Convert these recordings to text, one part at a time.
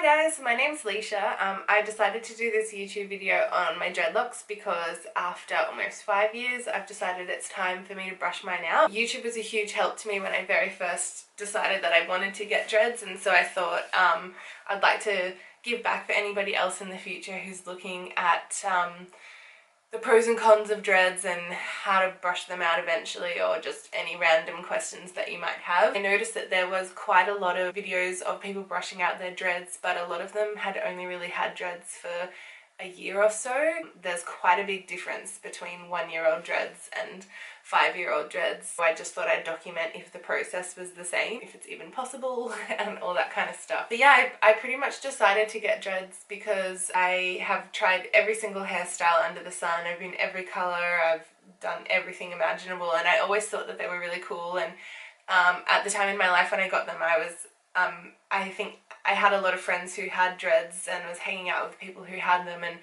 Hi guys, my name's Leisha. I decided to do this YouTube video on my dreadlocks because after almost 5 years I've decided it's time for me to brush mine out. YouTube was a huge help to me when I very first decided that I wanted to get dreads, and so I thought I'd like to give back for anybody else in the future who's looking at the pros and cons of dreads and how to brush them out eventually, or just any random questions that you might have. I noticed that there was quite a lot of videos of people brushing out their dreads, but a lot of them had only really had dreads for a year or so. There's quite a big difference between 1-year-old dreads and 5-year-old dreads. So I just thought I'd document if the process was the same, if it's even possible, and all that kind of stuff. But yeah, I pretty much decided to get dreads because I have tried every single hairstyle under the sun. I've been every color, I've done everything imaginable, and I always thought that they were really cool. And at the time in my life when I got them, I think I had a lot of friends who had dreads and was hanging out with people who had them, and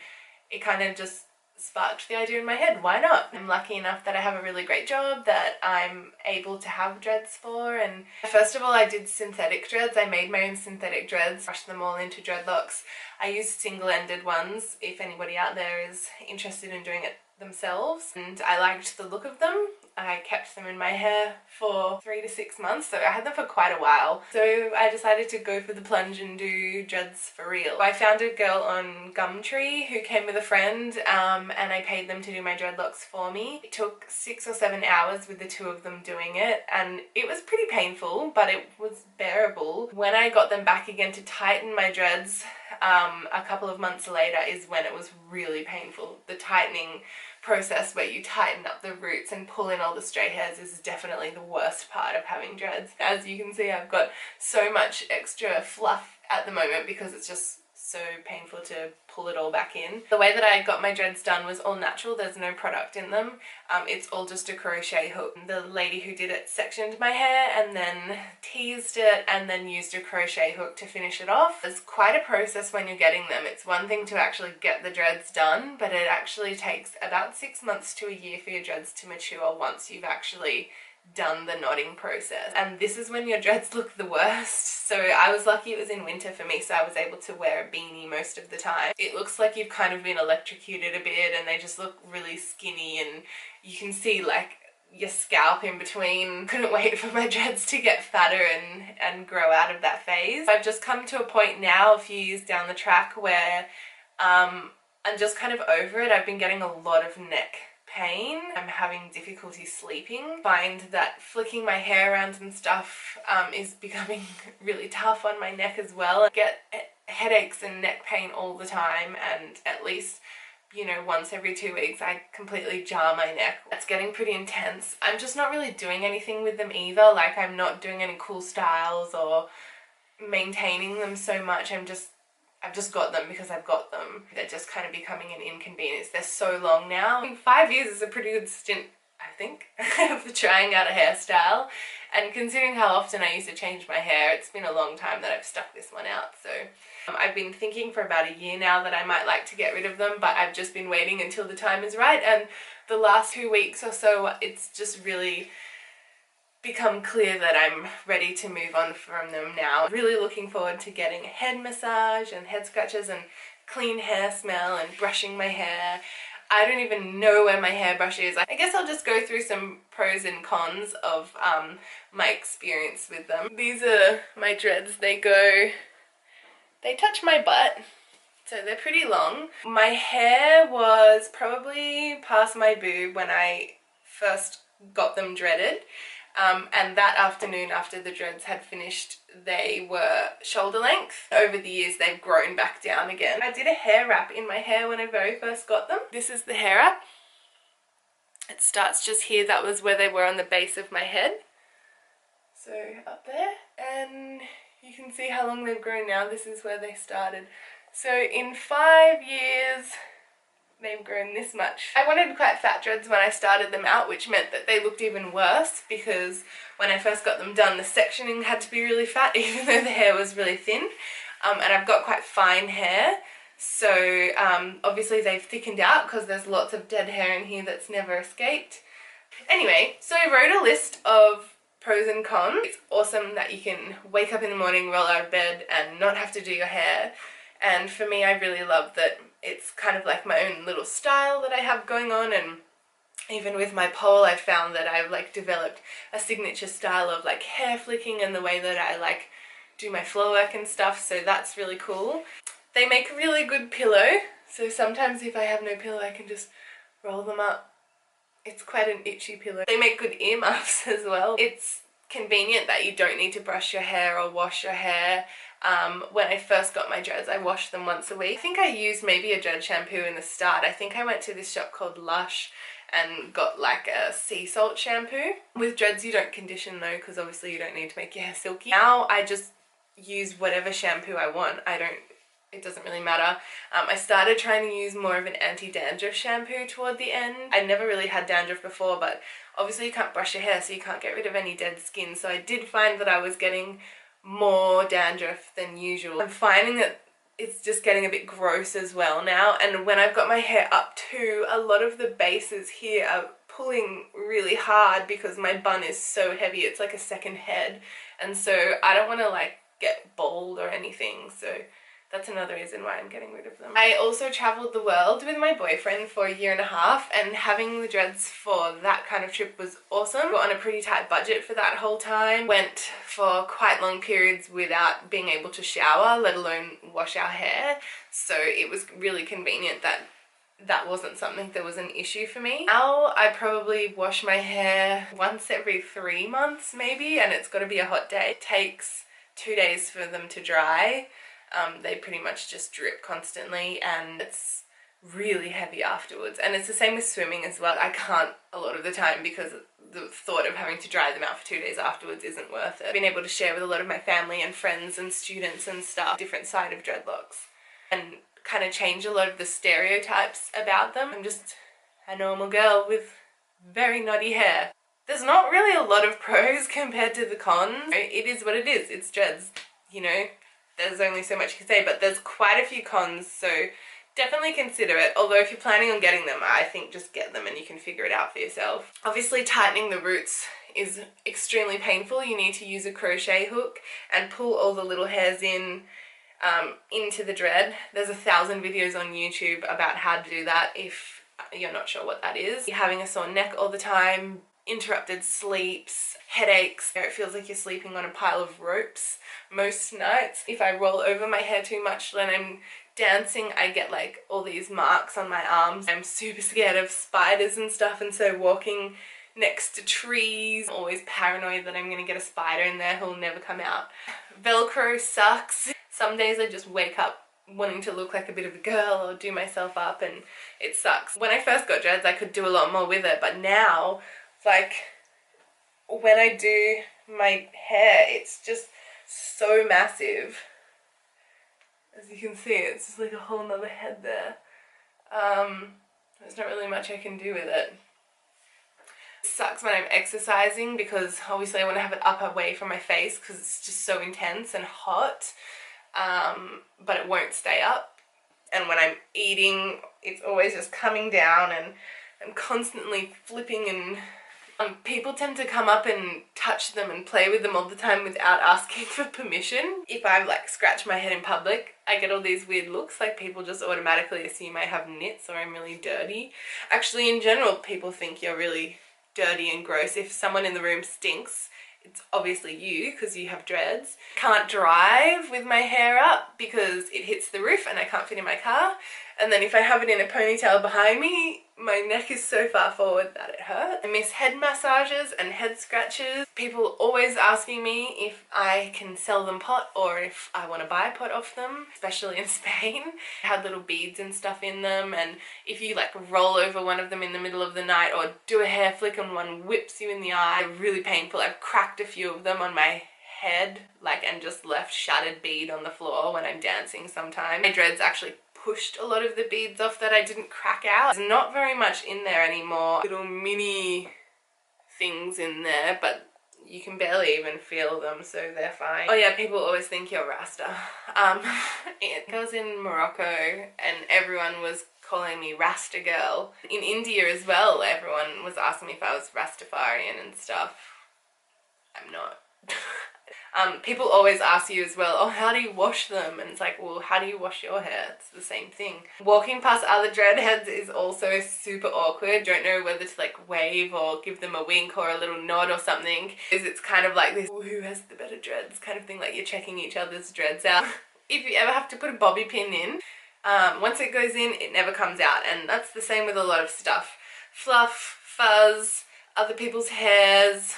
it kind of just sparked the idea in my head, why not? I'm lucky enough that I have a really great job that I'm able to have dreads for. And first of all, I did synthetic dreads. I made my own synthetic dreads, brushed them all into dreadlocks. I used single-ended ones if anybody out there is interested in doing it themselves, and I liked the look of them. I kept them in my hair for 3 to 6 months, so I had them for quite a while. So I decided to go for the plunge and do dreads for real. I found a girl on Gumtree who came with a friend, and I paid them to do my dreadlocks for me. It took 6 or 7 hours with the two of them doing it, and it was pretty painful, but it was bearable. When I got them back again to tighten my dreads a couple of months later is when it was really painful. The tightening process where you tighten up the roots and pull in all the stray hairs is definitely the worst part of having dreads. As you can see, I've got so much extra fluff at the moment because it's just so painful to pull it all back in. The way that I got my dreads done was all natural. There's no product in them. It's all just a crochet hook. The lady who did it sectioned my hair and then teased it and then used a crochet hook to finish it off. It's quite a process when you're getting them. It's one thing to actually get the dreads done, but it actually takes about 6 months to a year for your dreads to mature once you've actually done the knotting process. And this is when your dreads look the worst. So I was lucky it was in winter for me, so I was able to wear a beanie most of the time. It looks like you've kind of been electrocuted a bit, and they just look really skinny, and you can see like your scalp in between. Couldn't wait for my dreads to get fatter and grow out of that phase. I've just come to a point now, a few years down the track, where I'm just kind of over it. I've been getting a lot of neck pain. I'm having difficulty sleeping. Find that flicking my hair around and stuff is becoming really tough on my neck as well. I get headaches and neck pain all the time, and at least, you know, once every 2 weeks I completely jar my neck. It's getting pretty intense. I'm just not really doing anything with them either. Like, I'm not doing any cool styles or maintaining them so much. I've just got them because I've got them. They're just kind of becoming an inconvenience. They're so long now. I think 5 years is a pretty good stint, I think, for trying out a hairstyle. And considering how often I used to change my hair, it's been a long time that I've stuck this one out. So I've been thinking for about a year now that I might like to get rid of them, but I've just been waiting until the time is right. And the last 2 weeks or so, it's just really become clear that I'm ready to move on from them now. Really looking forward to getting a head massage and head scratches and clean hair smell and brushing my hair. I don't even know where my hairbrush is. I guess I'll just go through some pros and cons of my experience with them. These are my dreads. They touch my butt, so they're pretty long. My hair was probably past my boob when I first got them dreaded. And that afternoon, after the dreads had finished, they were shoulder length. Over the years, they've grown back down again. I did a hair wrap in my hair when I very first got them. This is the hair wrap. It starts just here. That was where they were on the base of my head. So up there. And you can see how long they've grown now. This is where they started. So in 5 years, they've grown this much. I wanted quite fat dreads when I started them out, which meant that they looked even worse because when I first got them done, the sectioning had to be really fat even though the hair was really thin. And I've got quite fine hair, so obviously they've thickened out because there's lots of dead hair in here that's never escaped. Anyway, so I wrote a list of pros and cons. It's awesome that you can wake up in the morning, roll out of bed and not have to do your hair. And for me, I really love that it's kind of like my own little style that I have going on. And even with my pole, I found that I've like developed a signature style of like hair flicking and the way that I like do my floor work and stuff, so that's really cool. They make a really good pillow, so sometimes if I have no pillow I can just roll them up. It's quite an itchy pillow. They make good earmuffs as well. It's convenient that you don't need to brush your hair or wash your hair. When I first got my dreads, I washed them once a week. I think I used maybe a dread shampoo in the start. I think I went to this shop called Lush and got like a sea salt shampoo. With dreads you don't condition though, because obviously you don't need to make your hair silky. Now I just use whatever shampoo I want. It doesn't really matter. I started trying to use more of an anti-dandruff shampoo toward the end. I never really had dandruff before, but obviously you can't brush your hair, so you can't get rid of any dead skin. So I did find that I was getting more dandruff than usual. I'm finding that it's just getting a bit gross as well now, and when I've got my hair up too, a lot of the bases here are pulling really hard because my bun is so heavy. It's like a second head, and so I don't want to like get bald or anything, so that's another reason why I'm getting rid of them. I also travelled the world with my boyfriend for a year and a half, and having the dreads for that kind of trip was awesome. We were on a pretty tight budget for that whole time. Went for quite long periods without being able to shower, let alone wash our hair. So it was really convenient that that wasn't something that was an issue for me. Now I probably wash my hair once every 3 months maybe, and it's got to be a hot day. It takes 2 days for them to dry. They pretty much just drip constantly and it's really heavy afterwards. And it's the same with swimming as well. I can't a lot of the time because the thought of having to dry them out for 2 days afterwards isn't worth it. I've been able to share with a lot of my family and friends and students and stuff different side of dreadlocks and kind of change a lot of the stereotypes about them. I'm just a normal girl with very knotty hair. There's not really a lot of pros compared to the cons. It is what it is. It's dreads, you know. There's only so much you can say, but there's quite a few cons, so definitely consider it. Although if you're planning on getting them, I think just get them and you can figure it out for yourself. Obviously tightening the roots is extremely painful. You need to use a crochet hook and pull all the little hairs in into the dread. There's 1,000 videos on YouTube about how to do that if you're not sure what that is. You're having a sore neck all the time, interrupted sleeps, headaches. It feels like you're sleeping on a pile of ropes most nights. If I roll over my hair too much when I'm dancing, I get like all these marks on my arms. I'm super scared of spiders and stuff, and so walking next to trees, I'm always paranoid that I'm gonna get a spider in there who'll never come out. Velcro sucks. Some days I just wake up wanting to look like a bit of a girl or do myself up, and it sucks. When I first got dreads I could do a lot more with it, but now like when I do my hair it's just so massive. As you can see, it's just like a whole nother head there. There's not really much I can do with it. It sucks when I'm exercising because obviously I want to have it up away from my face because it's just so intense and hot, but it won't stay up. And when I'm eating it's always just coming down and I'm constantly flipping, and people tend to come up and touch them and play with them all the time without asking for permission. If I like scratch my head in public, I get all these weird looks, like people just automatically assume I have nits or I'm really dirty. Actually, in general, people think you're really dirty and gross. If someone in the room stinks, it's obviously you because you have dreads. Can't drive with my hair up because it hits the roof and I can't fit in my car. And then if I have it in a ponytail behind me, my neck is so far forward that it hurts. I miss head massages and head scratches. People always asking me if I can sell them pot or if I want to buy pot off them, especially in Spain. They had little beads and stuff in them, and if you like roll over one of them in the middle of the night or do a hair flick and one whips you in the eye, they're really painful. I've cracked a few of them on my head, like, and just left shattered bead on the floor when I'm dancing sometimes. My dreads actually pushed a lot of the beads off that I didn't crack out. There's not very much in there anymore. Little mini things in there, but you can barely even feel them, so they're fine. Oh yeah, people always think you're Rasta. I was in Morocco and everyone was calling me Rasta girl. In India as well, everyone was asking me if I was Rastafarian and stuff. I'm not. People always ask you as well, oh, how do you wash them? And it's like, well, how do you wash your hair? It's the same thing. Walking past other dreadheads is also super awkward. Don't know whether to like wave or give them a wink or a little nod or something. It's kind of like this, who has the better dreads kind of thing, like you're checking each other's dreads out. If you ever have to put a bobby pin in, once it goes in, it never comes out. And that's the same with a lot of stuff. Fluff, fuzz, other people's hairs,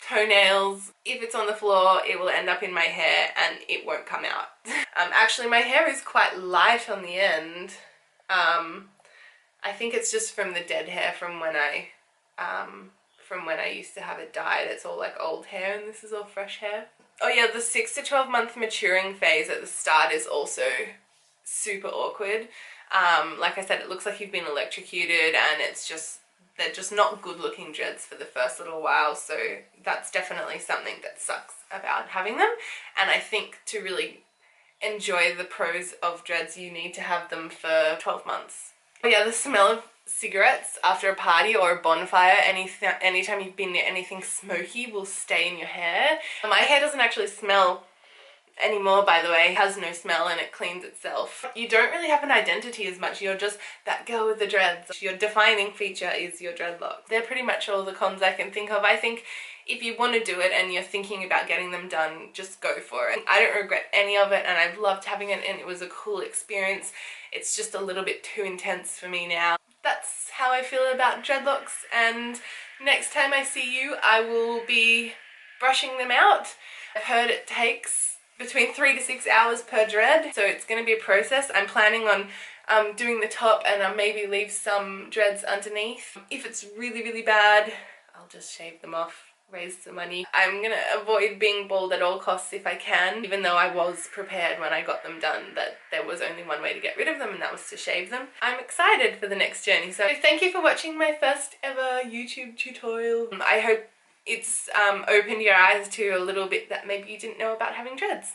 toenails. If it's on the floor, it will end up in my hair and it won't come out. Actually, my hair is quite light on the end. I think it's just from the dead hair from when I used to have it dyed. It's all like old hair and this is all fresh hair. Oh yeah, the 6 to 12 month maturing phase at the start is also super awkward. Like I said, it looks like you've been electrocuted and they're just not good looking dreads for the first little while, so that's definitely something that sucks about having them. And I think to really enjoy the pros of dreads, you need to have them for 12 months. But yeah, the smell of cigarettes after a party or a bonfire, anytime you've been near anything smoky, will stay in your hair. My hair doesn't actually smell anymore, by the way. It has no smell and it cleans itself. You don't really have an identity as much. You're just that girl with the dreads. Your defining feature is your dreadlocks. They're pretty much all the cons I can think of. I think if you want to do it and you're thinking about getting them done, just go for it. I don't regret any of it and I've loved having it and it was a cool experience. It's just a little bit too intense for me now. That's how I feel about dreadlocks, and next time I see you I will be brushing them out. I've heard it takes between 3 to 6 hours per dread, so it's going to be a process. I'm planning on doing the top and maybe leave some dreads underneath. If it's really, really bad, I'll just shave them off, raise some money. I'm going to avoid being bald at all costs if I can, even though I was prepared when I got them done that there was only one way to get rid of them and that was to shave them. I'm excited for the next journey. So thank you for watching my first ever YouTube tutorial. I hope it's opened your eyes to a little bit that maybe you didn't know about having dreads.